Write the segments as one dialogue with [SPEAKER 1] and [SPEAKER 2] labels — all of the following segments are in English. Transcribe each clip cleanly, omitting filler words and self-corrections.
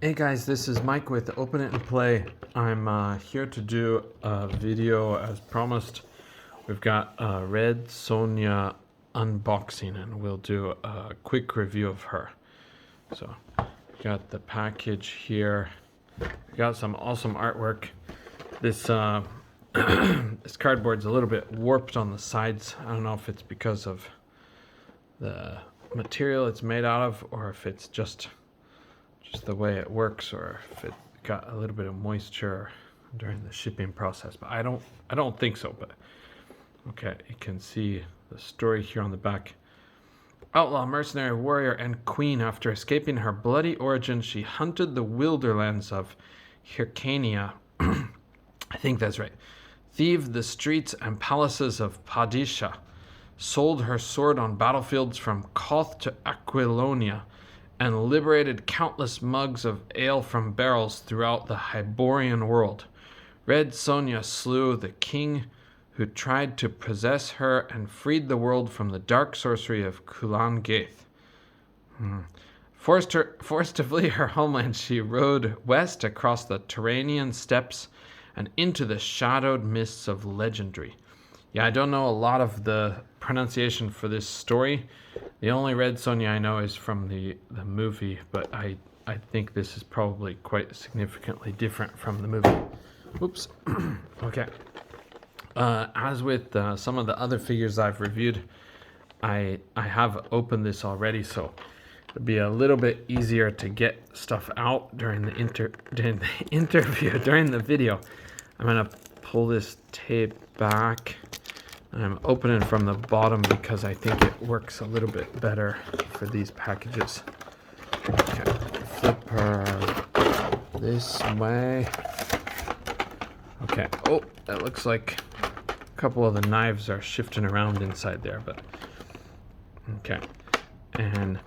[SPEAKER 1] Hey guys, this is Mike with Open It and Play. I'm here to do a video as promised. We've got Red Sonja unboxing and we'll do a quick review of her. So, we got the package here. We got some awesome artwork. This this cardboard's a little bit warped on the sides. I don't know if it's because of the material it's made out of or if it's just the way it works, or if it got a little bit of moisture during the shipping process. But I don't think so. But okay, you can see the story here on the back. Outlaw, mercenary, warrior, and queen. After escaping her bloody origin, she hunted the wilderlands of Hyrcania. I think that's right. Thieved the streets and palaces of Padisha. Sold her sword on battlefields from Koth to Aquilonia, and liberated countless mugs of ale from barrels throughout the Hyborian world. Red Sonja slew the king who tried to possess her and freed the world from the dark sorcery of Kulan Gaith. Forced to flee her homeland, she rode west across the Turanian steppes and into the shadowed mists of legendary. Yeah, I don't know a lot of the pronunciation for this story. The only Red Sonja I know is from the movie, but I think this is probably quite significantly different from the movie. Oops. Okay. As with some of the other figures I've reviewed, I have opened this already, so it'll be a little bit easier to get stuff out during the video. I'm gonna pull this tape back. I'm opening from the bottom because I think it works a little bit better for these packages. Okay, flip her this way. Okay, oh, that looks like a couple of the knives are shifting around inside there, but okay. And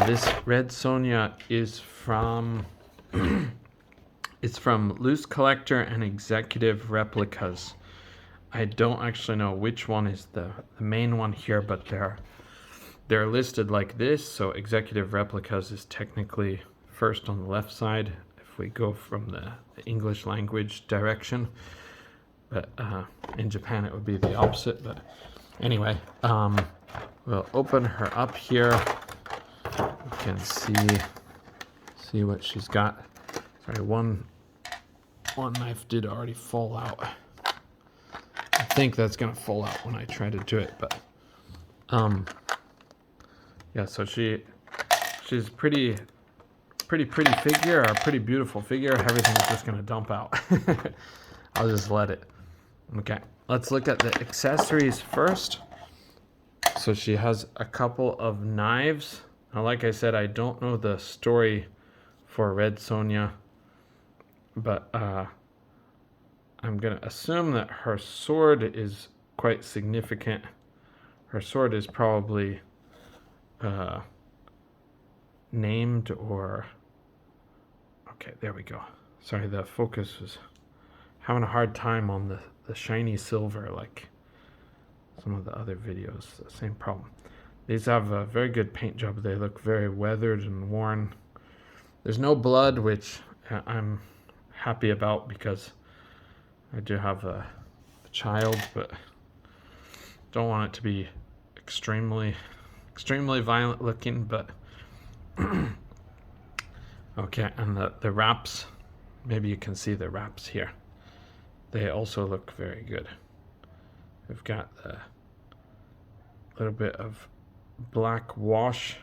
[SPEAKER 1] this Red Sonja is from it's from Loose Collector and Executive Replicas. I don't actually know which one is the main one here, but they're listed like this. So Executive Replicas is technically first on the left side if we go from the English language direction. But in Japan it would be the opposite. But anyway, we'll open her up here. You can see what she's got. Sorry, one knife did already fall out. I think that's gonna fall out when I try to do it, but yeah. So she's pretty figure, or a pretty beautiful figure. Everything's just gonna dump out. I'll just let it. Okay, let's look at the accessories first. So she has a couple of knives. Now, like I said, I don't know the story for Red Sonja, but I'm going to assume that her sword is quite significant. Her sword is probably named or... Okay, there we go. Sorry, the focus was having a hard time on the shiny silver like some of the other videos. The same problem. These have a very good paint job. They look very weathered and worn. There's no blood, which I'm happy about because I do have a child, but don't want it to be extremely violent looking. But okay, and the wraps, maybe you can see the wraps here. They also look very good. We've got a little bit of black wash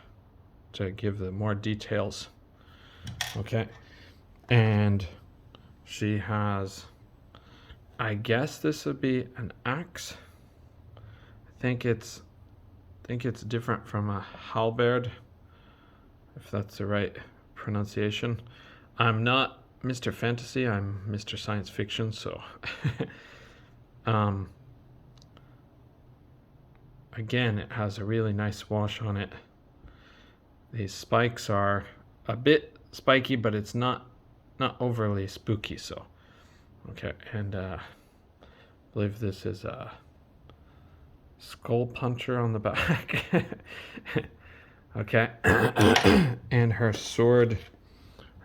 [SPEAKER 1] to give the more details. Okay, and she has, I guess this would be an axe. I think it's different from a halberd, if that's the right pronunciation. I'm not Mr. Fantasy, I'm Mr. Science Fiction, so again, it has a really nice wash on it. These spikes are a bit spiky, but it's not overly spooky, so okay. And I believe this is a skull puncher on the back. Okay. And her sword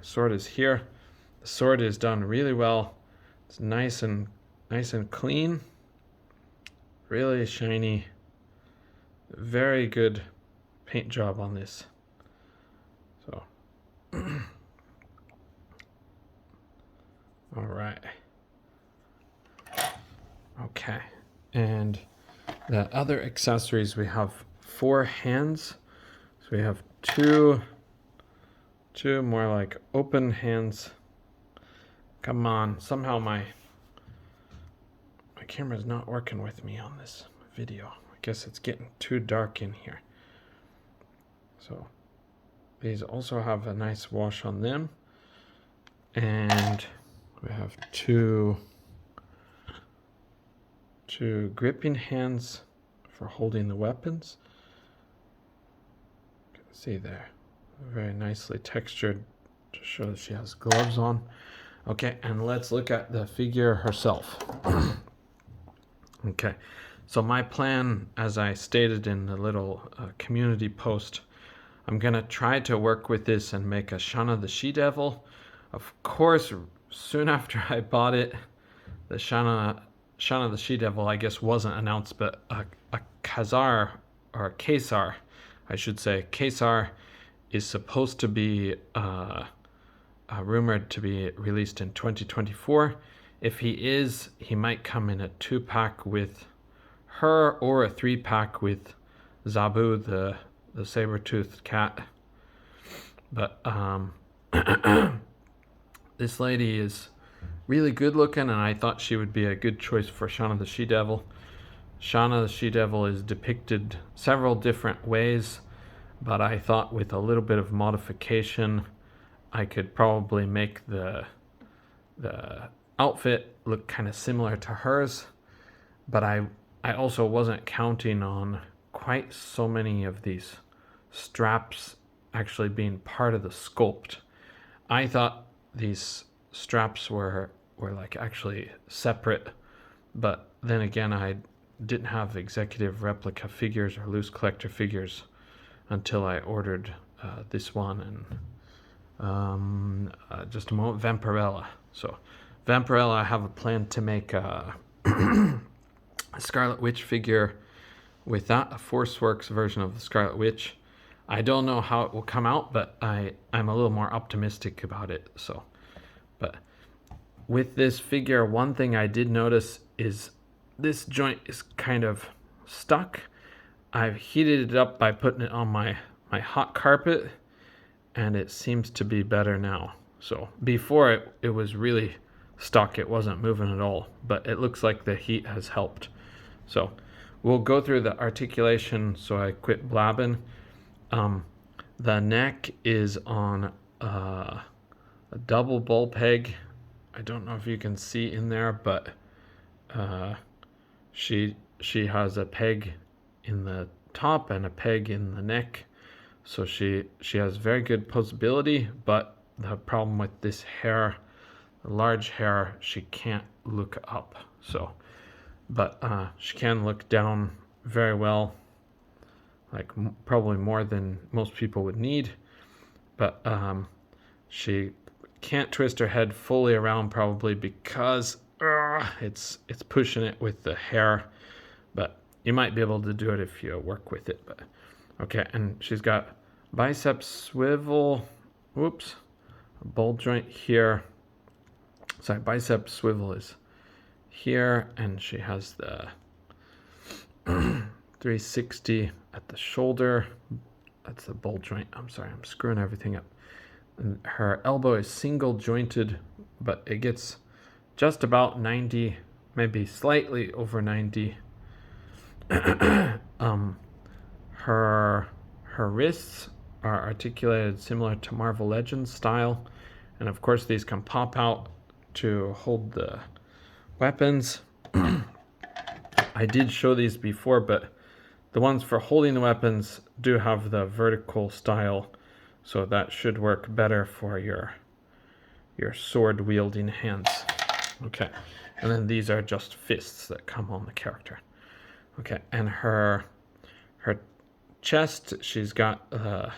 [SPEAKER 1] sword is here. The sword is done really well. It's nice and clean. Really shiny. Very good paint job on this. So, all right. Okay, and the other accessories, we have 4 hands. So we have two more like open hands. Come on, somehow my camera's not working with me on this video. I guess it's getting too dark in here. So these also have a nice wash on them. And we have two gripping hands for holding the weapons. You can see there, very nicely textured to show that she has gloves on. Okay, and let's look at the figure herself. Okay, so my plan, as I stated in the little community post, I'm gonna try to work with this and make a Shanna the She-Devil. Of course, soon after I bought it, the Shanna the She-Devil, I guess, wasn't announced, but a Khazar, or Kaysar, I should say. Kaysar is supposed to be rumored to be released in 2024. If he is, he might come in a 2-pack with her, or a 3-pack with Zabu, the saber-toothed cat. But this lady is really good looking, and I thought she would be a good choice for Shanna the She-Devil. Shanna the She-Devil is depicted several different ways, but I thought with a little bit of modification, I could probably make the outfit look kind of similar to hers. But I also wasn't counting on quite so many of these straps actually being part of the sculpt. I thought these straps were like actually separate, but then again, I didn't have executive replica figures or loose collector figures until I ordered this one, and just a moment, Vampirella. So Vampirella, I have a plan to make a Scarlet Witch figure with that, a Forceworks version of the Scarlet Witch. I don't know how it will come out, but I'm a little more optimistic about it. So, but with this figure, one thing I did notice is this joint is kind of stuck. I've heated it up by putting it on my hot carpet, and it seems to be better now. So before it was really stuck, it wasn't moving at all, but it looks like the heat has helped. So we'll go through the articulation, so I quit blabbing. The neck is on a double bull peg. I don't know if you can see in there, but she has a peg in the top and a peg in the neck, so she has very good posability. But the problem with this hair, the large hair, she can't look up. So, but she can look down very well, like probably more than most people would need. But she can't twist her head fully around, probably because it's pushing it with the hair. But you might be able to do it if you work with it. But okay, and she's got bicep swivel. Whoops, a ball joint here. Sorry, bicep swivel is here, and she has the 360 at the shoulder. That's the ball joint. I'm sorry, I'm screwing everything up. And her elbow is single jointed, but it gets just about 90, maybe slightly over 90. Her wrists are articulated similar to Marvel Legends style, and of course these can pop out to hold the weapons. I did show these before, but the ones for holding the weapons do have the vertical style, so that should work better for your sword wielding hands. Okay, and then these are just fists that come on the character. Okay, and her chest, she's got the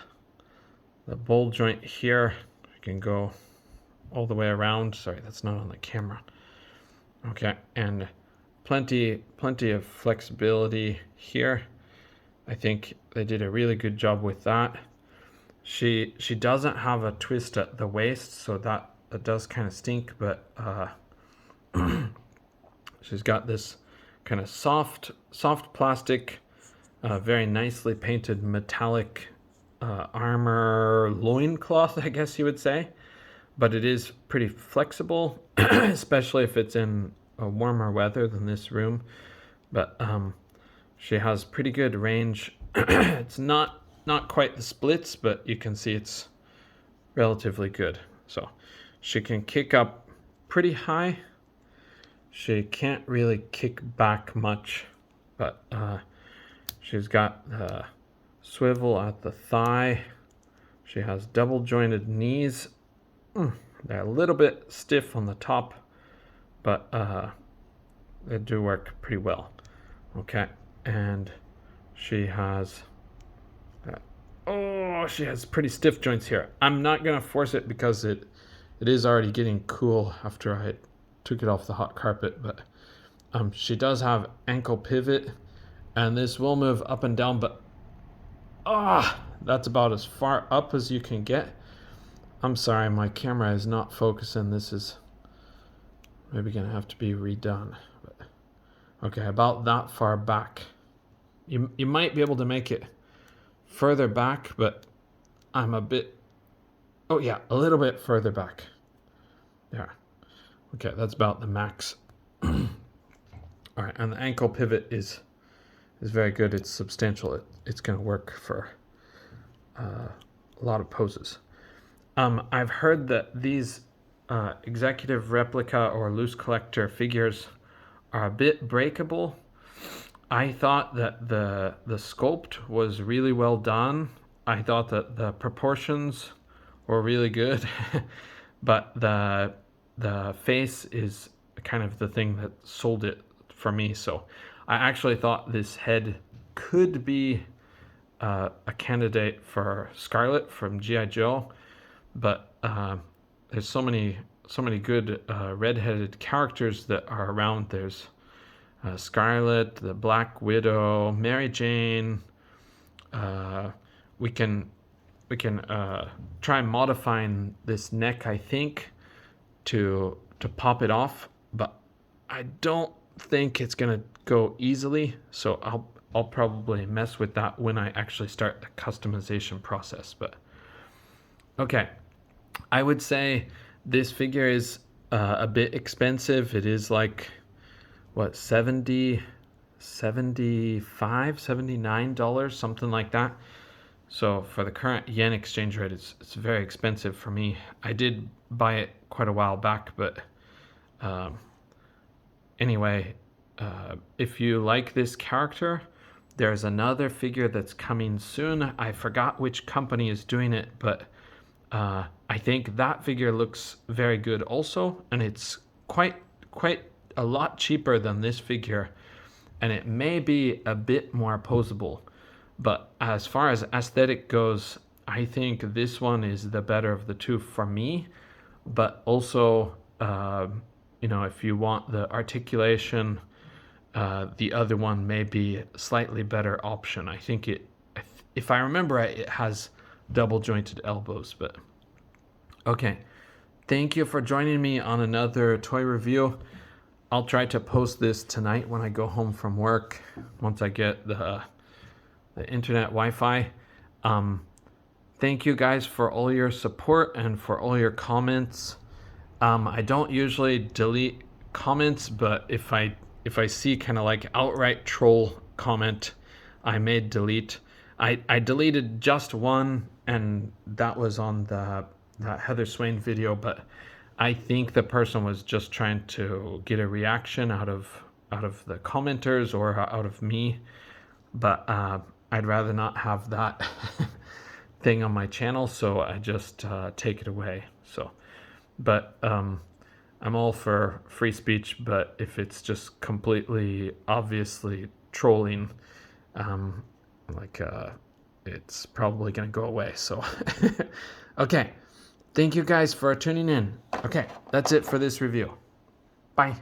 [SPEAKER 1] bowl joint here. You can go all the way around. Sorry, that's not on the camera. Okay, and plenty of flexibility here. I think they did a really good job with that. She doesn't have a twist at the waist, so that does kind of stink, but she's got this kind of soft plastic, very nicely painted metallic armor loincloth, I guess you would say. But it is pretty flexible, especially if it's in a warmer weather than this room. But she has pretty good range. It's not quite the splits, but you can see it's relatively good. So she can kick up pretty high. She can't really kick back much, but she's got the swivel at the thigh. She has double jointed knees. They're a little bit stiff on the top, but they do work pretty well. Okay, and she has she has pretty stiff joints here. I'm not gonna force it because it is already getting cool after I took it off the hot carpet, but she does have ankle pivot, and this will move up and down, but that's about as far up as you can get. I'm sorry, my camera is not focusing. This is maybe gonna have to be redone. But okay, about that far back. You might be able to make it further back, but I'm a bit, a little bit further back. There. Okay, that's about the max. All right, and the ankle pivot is very good. It's substantial. It's gonna work for a lot of poses. I've heard that these executive replica or loose collector figures are a bit breakable. I thought that the sculpt was really well done. I thought that the proportions were really good, but the face is kind of the thing that sold it for me. So I actually thought this head could be a candidate for Scarlet from G.I. Joe. But there's so many good red-headed characters that are around. There's Scarlet, the Black Widow, Mary Jane. We can try modifying this neck, I think, to pop it off, but I don't think it's gonna go easily. So I'll probably mess with that when I actually start the customization process. But okay. I would say this figure is a bit expensive. It is like, what, $70, $75, $79, something like that. So for the current yen exchange rate, it's very expensive for me. I did buy it quite a while back, but anyway, if you like this character, there's another figure that's coming soon. I forgot which company is doing it, but I think that figure looks very good also, and it's quite a lot cheaper than this figure, and it may be a bit more posable. But as far as aesthetic goes, I think this one is the better of the two for me. But also, if you want the articulation, the other one may be a slightly better option. I think if I remember right, it has double jointed elbows. But okay, thank you for joining me on another toy review. I'll try to post this tonight when I go home from work, once I get the internet Wi-Fi. Thank you guys for all your support and for all your comments. I don't usually delete comments, but if I see kind of like outright troll comment, I may delete. I deleted just one, and that was on that Heather Swain video, but I think the person was just trying to get a reaction out of the commenters or out of me. But I'd rather not have that thing on my channel, so I just take it away. So, but I'm all for free speech, but if it's just completely obviously trolling, it's probably gonna go away. So okay, Thank you guys for tuning in. Okay, that's it for this review. Bye.